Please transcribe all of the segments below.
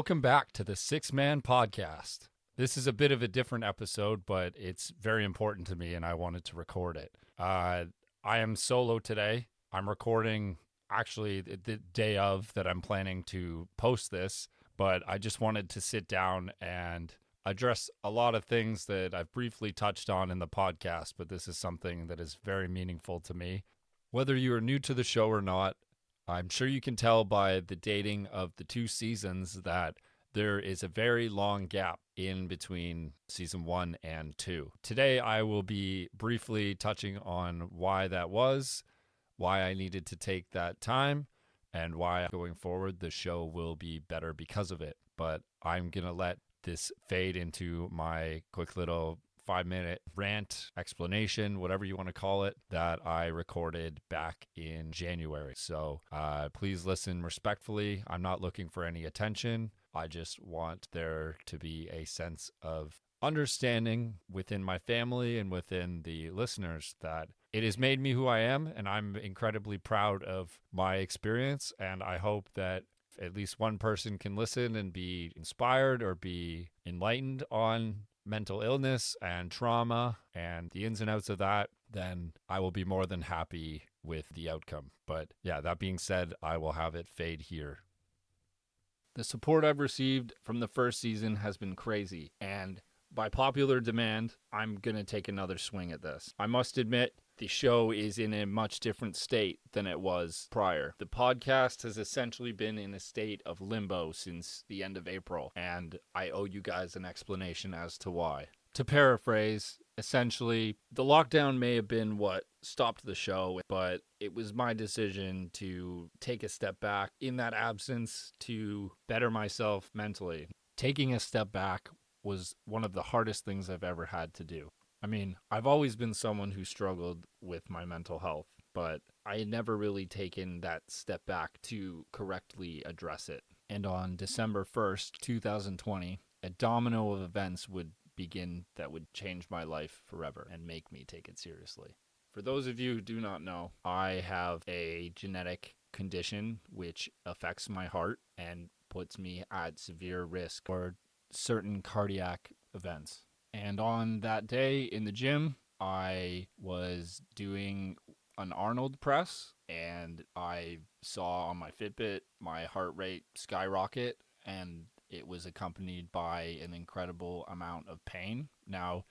Welcome back to the Six Man Podcast. This is a bit of a different episode, but it's very important to me and I wanted to record it. I am solo today. I'm recording actually the day of that I'm planning to post this, but I just wanted to sit down and address a lot of things that I've briefly touched on in the podcast, but this is something that is very meaningful to me. Whether you are new to the show or not, I'm sure you can tell by the dating of the two seasons that there is a very long gap in between season 1 and 2. Today, I will be briefly touching on why that was, why I needed to take that time, and why going forward the show will be better because of it. But I'm going to let this fade into my quick little 5-minute rant, explanation, whatever you want to call it, that I recorded back in January. So please listen respectfully. I'm not looking for any attention. I just want there to be a sense of understanding within my family and within the listeners that it has made me who I am, and I'm incredibly proud of my experience, and I hope that at least one person can listen and be inspired or be enlightened on mental illness and trauma and the ins and outs of that, then I will be more than happy with the outcome. But yeah, that being said, I will have it fade here. The support I've received from the first season has been crazy, and by popular demand, I'm going to take another swing at this. I must admit, the show is in a much different state than it was prior. The podcast has essentially been in a state of limbo since the end of April, and I owe you guys an explanation as to why. To paraphrase, essentially, the lockdown may have been what stopped the show, but it was my decision to take a step back in that absence to better myself mentally. Taking a step back was one of the hardest things I've ever had to do. I mean, I've always been someone who struggled with my mental health, but I had never really taken that step back to correctly address it. And on December 1st, 2020, a domino of events would begin that would change my life forever and make me take it seriously. For those of you who do not know, I have a genetic condition which affects my heart and puts me at severe risk for certain cardiac events. And on that day in the gym, I was doing an Arnold press, and I saw on my Fitbit my heart rate skyrocket, and it was accompanied by an incredible amount of pain. Now,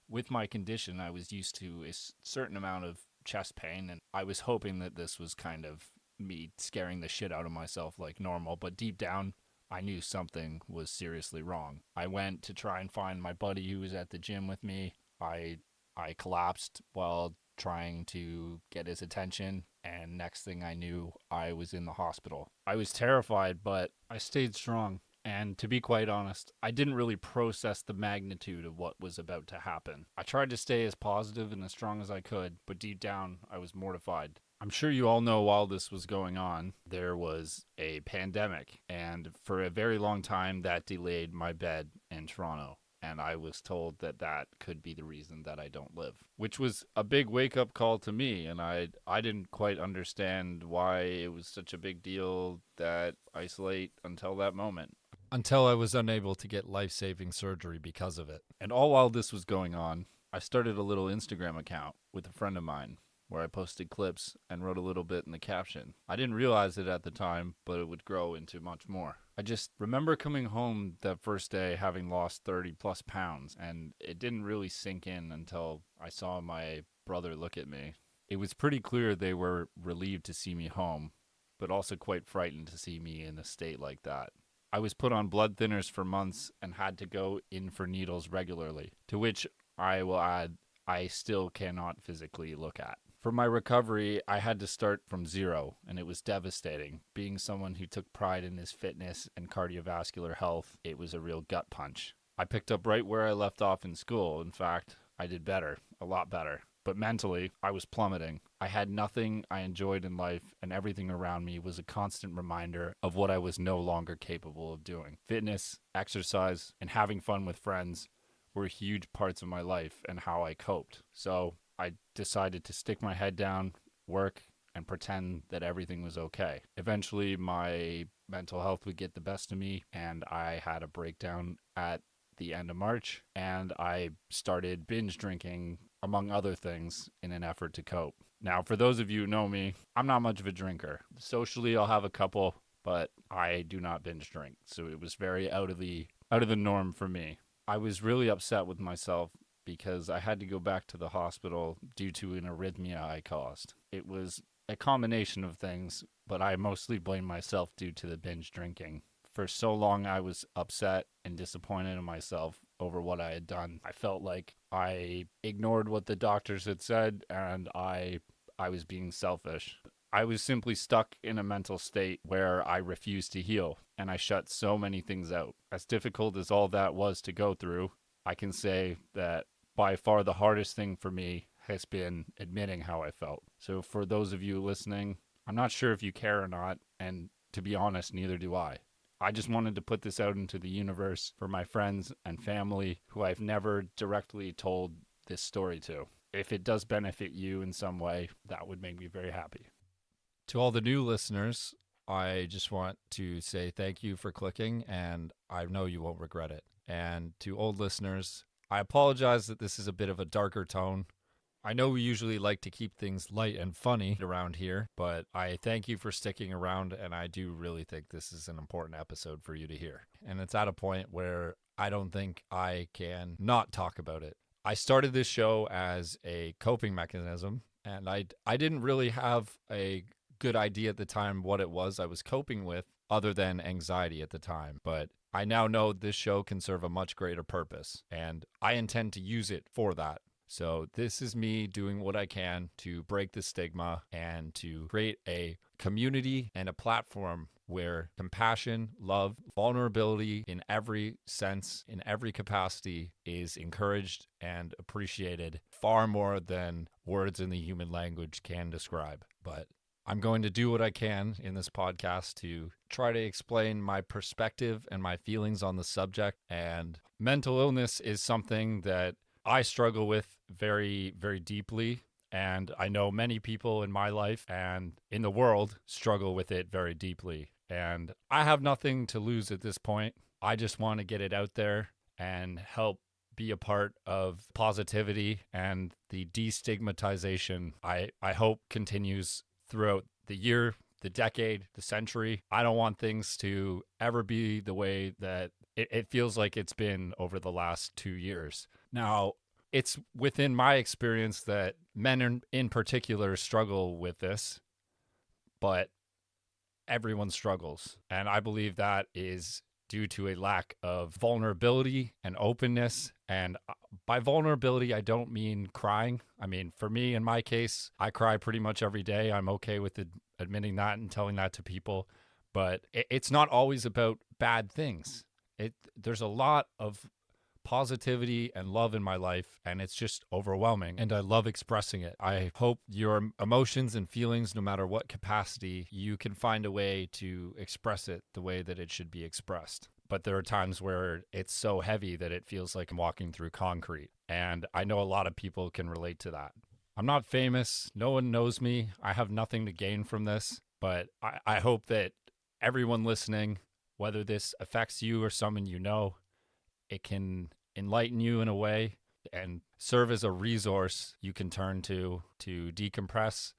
with my condition, I was used to a certain amount of chest pain, and I was hoping that this was kind of me scaring the shit out of myself like normal, but deep down, I knew something was seriously wrong. I went to try and find my buddy who was at the gym with me. I collapsed while trying to get his attention, and next thing I knew, I was in the hospital. I was terrified, but I stayed strong. And to be quite honest, I didn't really process the magnitude of what was about to happen. I tried to stay as positive and as strong as I could, but deep down, I was mortified. I'm sure you all know while this was going on, there was a pandemic, and for a very long time that delayed my bed in Toronto, and I was told that that could be the reason that I don't live, which was a big wake-up call to me, and I didn't quite understand why it was such a big deal that isolate until that moment. Until I was unable to get life-saving surgery because of it. And all while this was going on, I started a little Instagram account with a friend of mine, where I posted clips and wrote a little bit in the caption. I didn't realize it at the time, but it would grow into much more. I just remember coming home that first day having lost 30 plus pounds, and it didn't really sink in until I saw my brother look at me. It was pretty clear they were relieved to see me home, but also quite frightened to see me in a state like that. I was put on blood thinners for months and had to go in for needles regularly, to which I will add I still cannot physically look at. For my recovery, I had to start from zero, and it was devastating. Being someone who took pride in his fitness and cardiovascular health, it was a real gut punch. I picked up right where I left off in school. In fact, I did better, a lot better. But mentally, I was plummeting. I had nothing I enjoyed in life, and everything around me was a constant reminder of what I was no longer capable of doing. Fitness, exercise, and having fun with friends were huge parts of my life and how I coped. So I decided to stick my head down, work, and pretend that everything was okay. Eventually, my mental health would get the best of me, and I had a breakdown at the end of March, and I started binge drinking, among other things, in an effort to cope. Now, for those of you who know me, I'm not much of a drinker. Socially, I'll have a couple, but I do not binge drink. So it was very out of the norm for me. I was really upset with myself because I had to go back to the hospital due to an arrhythmia I caused. It was a combination of things, but I mostly blame myself due to the binge drinking. For so long, I was upset and disappointed in myself over what I had done. I felt like I ignored what the doctors had said, and I was being selfish. I was simply stuck in a mental state where I refused to heal, and I shut so many things out. As difficult as all that was to go through, I can say that by far the hardest thing for me has been admitting how I felt. So for those of you listening, I'm not sure if you care or not, and to be honest, neither do I. I just wanted to put this out into the universe for my friends and family who I've never directly told this story to. If it does benefit you in some way, that would make me very happy. To all the new listeners, I just want to say thank you for clicking, and I know you won't regret it. And to old listeners, I apologize that this is a bit of a darker tone. I know we usually like to keep things light and funny around here, but I thank you for sticking around, and I do really think this is an important episode for you to hear. And it's at a point where I don't think I can not talk about it. I started this show as a coping mechanism, and I didn't really have a good idea at the time what it was I was coping with other than anxiety at the time. But I now know this show can serve a much greater purpose, and I intend to use it for that. So this is me doing what I can to break the stigma and to create a community and a platform where compassion, love, vulnerability in every sense, in every capacity is encouraged and appreciated far more than words in the human language can describe. But I'm going to do what I can in this podcast to try to explain my perspective and my feelings on the subject. And mental illness is something that I struggle with very, very deeply. And I know many people in my life and in the world struggle with it very deeply. And I have nothing to lose at this point. I just want to get it out there and help be a part of positivity and the destigmatization I hope continues throughout the year, the decade, the century. I don't want things to ever be the way that it feels like it's been over the last 2 years. Now, it's within my experience that men in particular struggle with this, but everyone struggles. And I believe that is due to a lack of vulnerability and openness. And by vulnerability, I don't mean crying. I mean, for me, in my case, I cry pretty much every day. I'm okay with admitting that and telling that to people. But it's not always about bad things. There's a lot of positivity and love in my life, and it's just overwhelming, and I love expressing it. I hope your emotions and feelings, no matter what capacity, you can find a way to express it the way that it should be expressed. But there are times where it's so heavy that it feels like I'm walking through concrete, and I know a lot of people can relate to that. I'm not famous. No one knows me. I have nothing to gain from this, but I hope that everyone listening, whether this affects you or someone you know, it can enlighten you in a way and serve as a resource you can turn to decompress.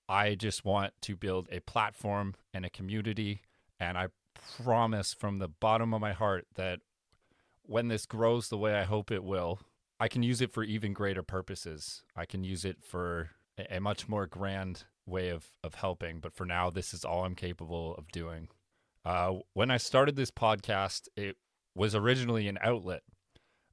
I just want to build a platform and a community, and I promise from the bottom of my heart that when this grows the way I hope it will, I can use it for even greater purposes. I can use it for a much more grand way of helping, but for now, this is all I'm capable of doing. When I started this podcast, it was originally an outlet.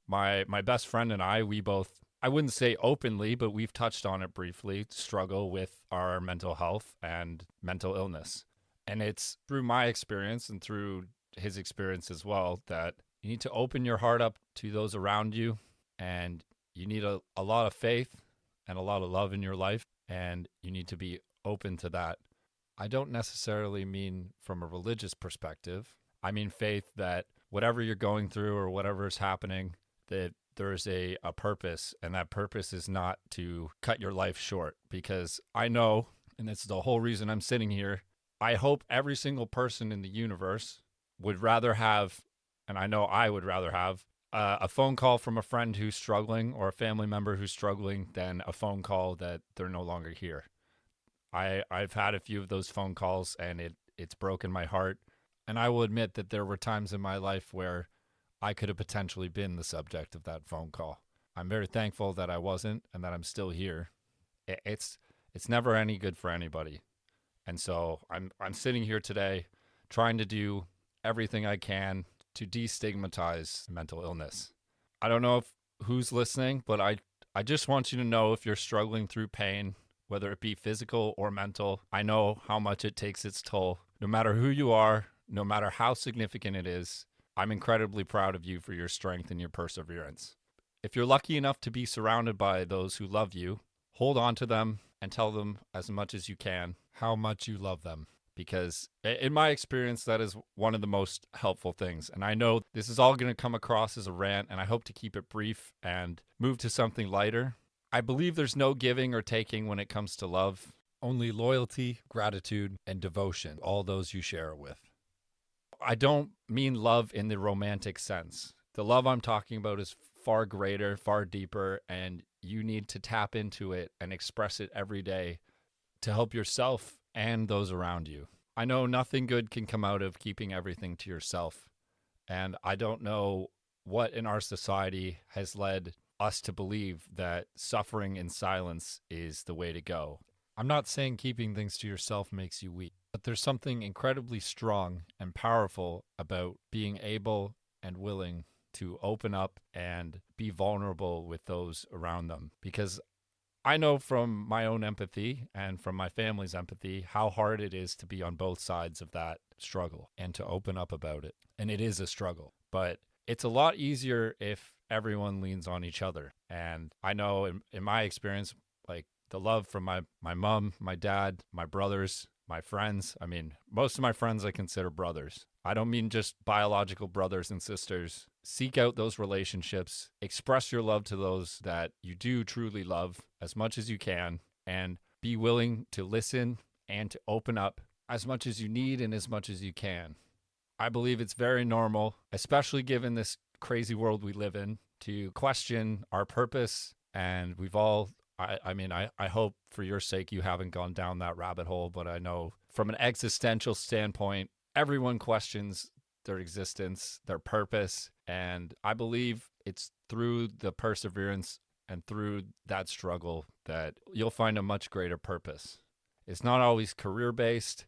My best friend and we both, I wouldn't say openly, but we've touched on it briefly, struggle with our mental health and mental illness. And it's through my experience and through his experience as well that you need to open your heart up to those around you, and you need a lot of faith and a lot of love in your life, and you need to be open to that. I don't necessarily mean from a religious perspective. I mean faith that whatever you're going through or whatever is happening, that there's a purpose, and that purpose is not to cut your life short. Because I know, and it's the whole reason I'm sitting here, I hope every single person in the universe would rather have, and I know I would rather have, a phone call from a friend who's struggling or a family member who's struggling than a phone call that they're no longer here. I've had a few of those phone calls and it's broken my heart. And I will admit that there were times in my life where I could have potentially been the subject of that phone call. I'm very thankful that I wasn't and that I'm still here. It's never any good for anybody. And so I'm sitting here today trying to do everything I can to destigmatize mental illness. I don't know if who's listening, but I just want you to know if you're struggling through pain, whether it be physical or mental, I know how much it takes its toll. No matter who you are, no matter how significant it is, I'm incredibly proud of you for your strength and your perseverance. If you're lucky enough to be surrounded by those who love you, hold on to them and tell them as much as you can how much you love them. Because in my experience, that is one of the most helpful things. And I know this is all going to come across as a rant, and I hope to keep it brief and move to something lighter. I believe there's no giving or taking when it comes to love, only loyalty, gratitude, and devotion, all those you share it with. I don't mean love in the romantic sense. The love I'm talking about is far greater, far deeper, and you need to tap into it and express it every day to help yourself and those around you. I know nothing good can come out of keeping everything to yourself, and I don't know what in our society has led us to believe that suffering in silence is the way to go. I'm not saying keeping things to yourself makes you weak, but there's something incredibly strong and powerful about being able and willing to open up and be vulnerable with those around them. Because I know from my own empathy and from my family's empathy how hard it is to be on both sides of that struggle and to open up about it. And it is a struggle, but it's a lot easier if everyone leans on each other. And I know in my experience, like the love from my mom, my dad, my brothers, my friends. I mean, most of my friends I consider brothers. I don't mean just biological brothers and sisters. Seek out those relationships. Express your love to those that you do truly love as much as you can, and be willing to listen and to open up as much as you need and as much as you can. I believe it's very normal, especially given this crazy world we live in, to question our purpose. And we've all, I hope for your sake you haven't gone down that rabbit hole, but I know from an existential standpoint, everyone questions their existence, their purpose. And I believe it's through the perseverance and through that struggle that you'll find a much greater purpose. It's not always career-based.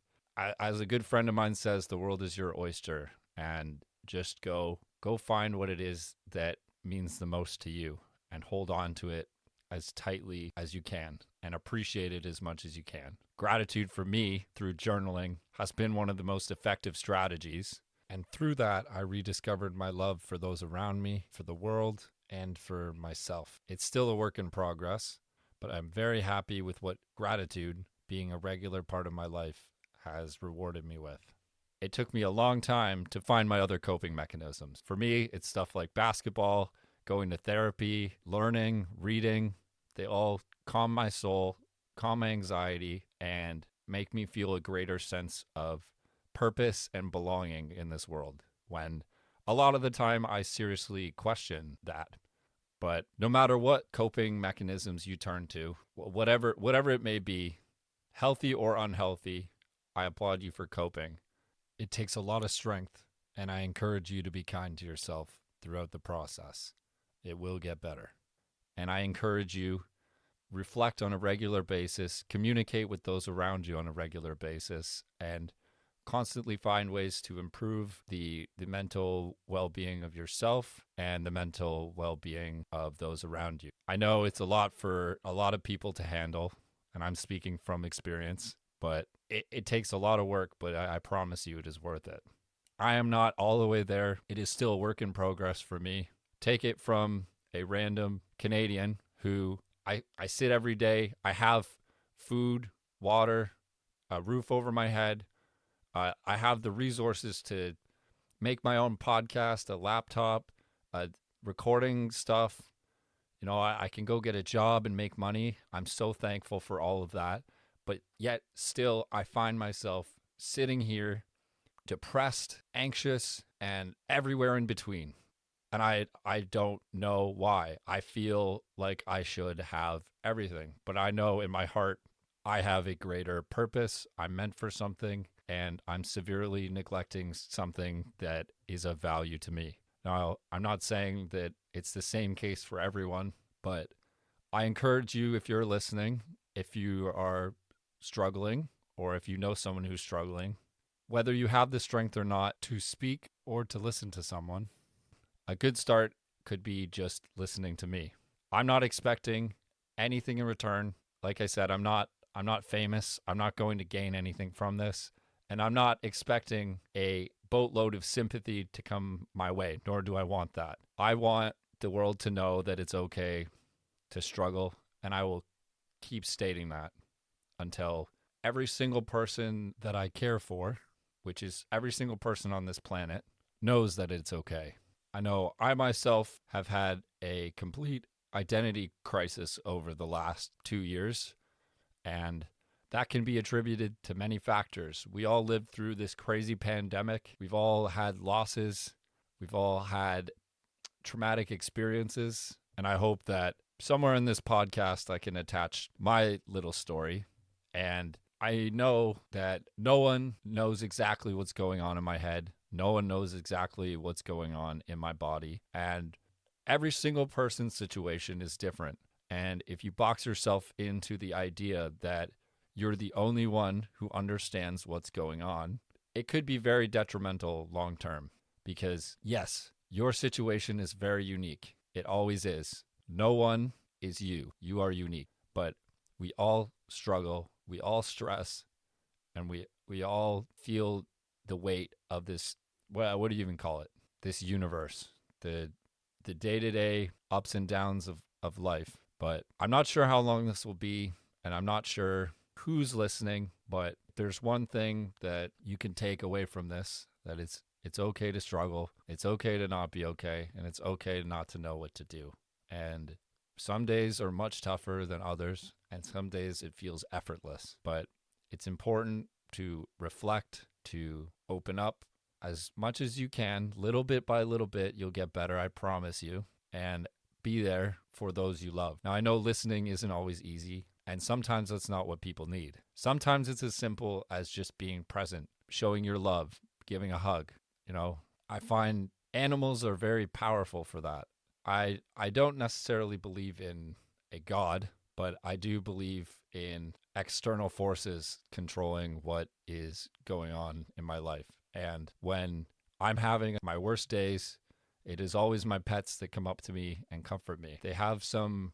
As a good friend of mine says, the world is your oyster, and just go find what it is that means the most to you and hold on to it as tightly as you can and appreciate it as much as you can. Gratitude for me through journaling has been one of the most effective strategies. And through that, I rediscovered my love for those around me, for the world, and for myself. It's still a work in progress, but I'm very happy with what gratitude, being a regular part of my life, has rewarded me with. It took me a long time to find my other coping mechanisms. For me, it's stuff like basketball, going to therapy, learning, reading. They all calm my soul, calm my anxiety, and make me feel a greater sense of purpose and belonging in this world, when a lot of the time I seriously question that. But no matter what coping mechanisms you turn to, whatever it may be, healthy or unhealthy, I applaud you for coping. It takes a lot of strength, and I encourage you to be kind to yourself throughout the process. It will get better. And I encourage you, reflect on a regular basis, communicate with those around you on a regular basis, and constantly find ways to improve the mental well-being of yourself and the mental well-being of those around you. I know it's a lot for a lot of people to handle, and I'm speaking from experience, but it takes a lot of work, but I promise you it is worth it. I am not all the way there. It is still a work in progress for me. Take it from a random Canadian who I sit every day. I have food, water, a roof over my head. I have the resources to make my own podcast, a laptop, recording stuff. You know, I can go get a job and make money. I'm so thankful for all of that. But yet still, I find myself sitting here depressed, anxious, and everywhere in between. And I don't know why. I feel like I should have everything, but I know in my heart I have a greater purpose. I'm meant for something, and I'm severely neglecting something that is of value to me. Now, I'm not saying that it's the same case for everyone, but I encourage you, if you're listening, if you are struggling, or if you know someone who's struggling, whether you have the strength or not to speak or to listen to someone, a good start could be just listening to me. I'm not expecting anything in return. Like I said, I'm not famous. I'm not going to gain anything from this. And I'm not expecting a boatload of sympathy to come my way, nor do I want that. I want the world to know that it's okay to struggle, and I will keep stating that until every single person that I care for, which is every single person on this planet, knows that it's okay. I know I myself have had a complete identity crisis over the last 2 years, and that can be attributed to many factors. We all lived through this crazy pandemic. We've all had losses. We've all had traumatic experiences. And I hope that somewhere in this podcast, I can attach my little story. And I know that no one knows exactly what's going on in my head. No one knows exactly what's going on in my body. And every single person's situation is different. And if you box yourself into the idea that you're the only one who understands what's going on, it could be very detrimental long term. Because yes, your situation is very unique. It always is. No one is you. You are unique. But we all struggle. We all stress. And we all feel the weight of this, well, what do you even call it? This universe. The day-to-day ups and downs of life. But I'm not sure how long this will be. And I'm not sure who's listening, but there's one thing that you can take away from this, that it's okay to struggle, it's okay to not be okay, and it's okay not to know what to do. And some days are much tougher than others, and some days it feels effortless. But it's important to reflect, to open up as much as you can. Little bit by little bit, you'll get better, I promise you. And be there for those you love. Now, I know listening isn't always easy. And sometimes that's not what people need. Sometimes it's as simple as just being present, showing your love, giving a hug. You know, I find animals are very powerful for that. I don't necessarily believe in a God, but I do believe in external forces controlling what is going on in my life. And when I'm having my worst days, it is always my pets that come up to me and comfort me. They have some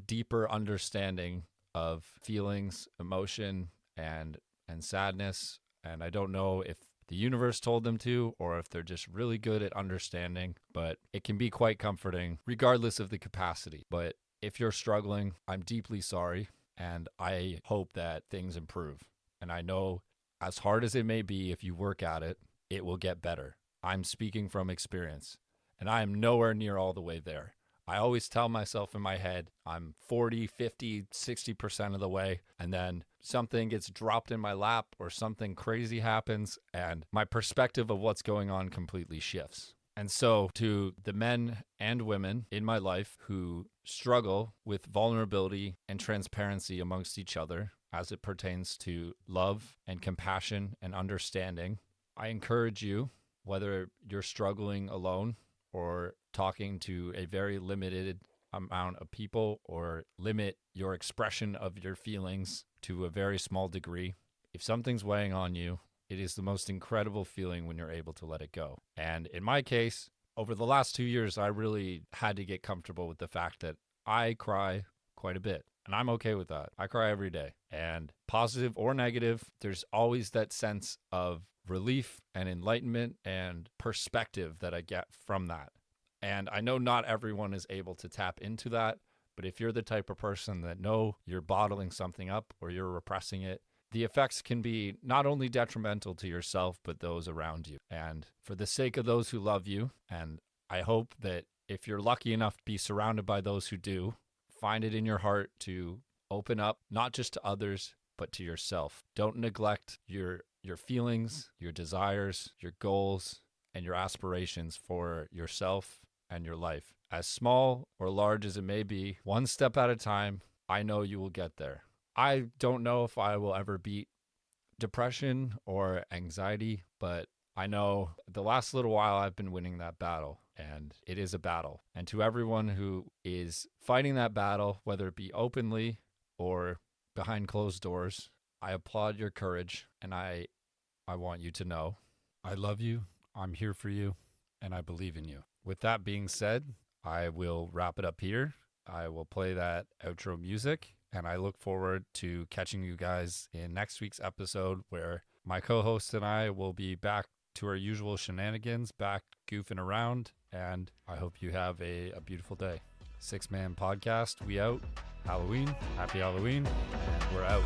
deeper understanding of feelings, emotion, and sadness. And I don't know if the universe told them to, or if they're just really good at understanding, but it can be quite comforting regardless of the capacity. But if you're struggling, I'm deeply sorry, and I hope that things improve. And I know, as hard as it may be, if you work at it, it will get better. I'm speaking from experience, and I am nowhere near all the way there. I always tell myself in my head, I'm 40, 50, 60% of the way, and then something gets dropped in my lap or something crazy happens, and my perspective of what's going on completely shifts. And so to the men and women in my life who struggle with vulnerability and transparency amongst each other as it pertains to love and compassion and understanding, I encourage you, whether you're struggling alone or talking to a very limited amount of people, or limit your expression of your feelings to a very small degree. If something's weighing on you, it is the most incredible feeling when you're able to let it go. And in my case, over the last 2 years, I really had to get comfortable with the fact that I cry quite a bit. And I'm okay with that. I cry every day. And positive or negative, there's always that sense of relief and enlightenment and perspective that I get from that. And I know not everyone is able to tap into that, but if you're the type of person that know you're bottling something up or you're repressing it, the effects can be not only detrimental to yourself, but those around you. And for the sake of those who love you, and I hope that if you're lucky enough to be surrounded by those who do, find it in your heart to open up, not just to others, but to yourself. Don't neglect your your feelings, your desires, your goals, and your aspirations for yourself and your life. As small or large as it may be, one step at a time, I know you will get there. I don't know if I will ever beat depression or anxiety, but I know the last little while I've been winning that battle, and it is a battle. And to everyone who is fighting that battle, whether it be openly or behind closed doors, I applaud your courage, and I want you to know I love you, I'm here for you, and I believe in you. With that being said, I will wrap it up here. I will play that outro music, and I look forward to catching you guys in next week's episode where my co-host and I will be back to our usual shenanigans, back goofing around, and I hope you have a beautiful day. 6 Man Podcast, we out. Halloween, happy Halloween, and we're out.